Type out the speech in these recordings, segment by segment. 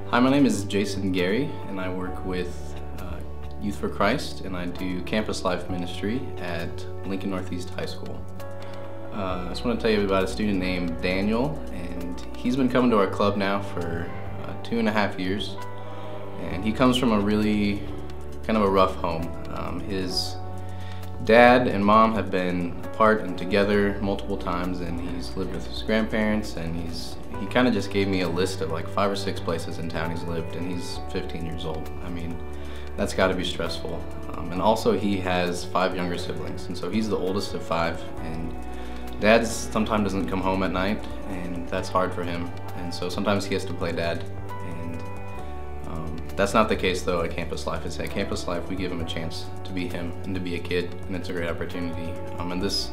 Hi, my name is Jason Gary, and I work with Youth for Christ, and I do campus life ministry at Lincoln Northeast High School. I just want to tell you about a student named Daniel, and he's been coming to our club now for 2.5 years, and he comes from a really kind of a rough home. His dad and mom have been apart and together multiple times, and he's lived with his grandparents, and he kind of just gave me a list of like 5 or 6 places in town he's lived, and he's 15 years old. I mean, that's got to be stressful. And also he has 5 younger siblings, and so he's the oldest of 5, and dad sometimes doesn't come home at night, and that's hard for him, and so sometimes he has to play dad. And that's not the case though at Campus Life. At Campus Life we give him a chance to be him and to be a kid, and it's a great opportunity. And this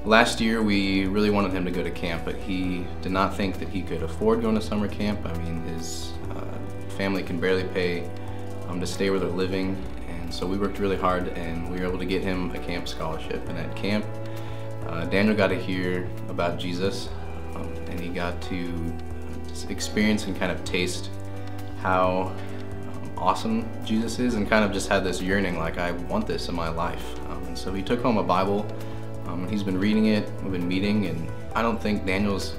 last year we really wanted him to go to camp, but he did not think that he could afford going to summer camp. I mean, his family can barely pay to stay where they're living, and so we worked really hard and we were able to get him a camp scholarship. And at camp, Daniel got to hear about Jesus, and he got to experience and kind of taste how awesome Jesus is, and kind of just had this yearning like, I want this in my life. And so he took home a Bible, and he's been reading it, we've been meeting, and I don't think Daniel's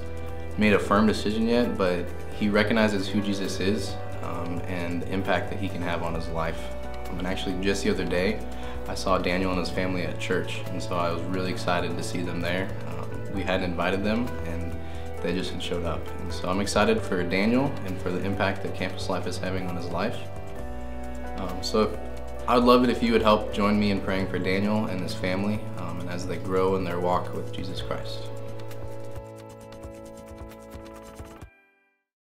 made a firm decision yet, but he recognizes who Jesus is and the impact that he can have on his life. And actually just the other day I saw Daniel and his family at church, and so I was really excited to see them there. We hadn't invited them, and they just had showed up. And so I'm excited for Daniel and for the impact that Campus Life is having on his life. So I would love it if you would help join me in praying for Daniel and his family and as they grow in their walk with Jesus Christ.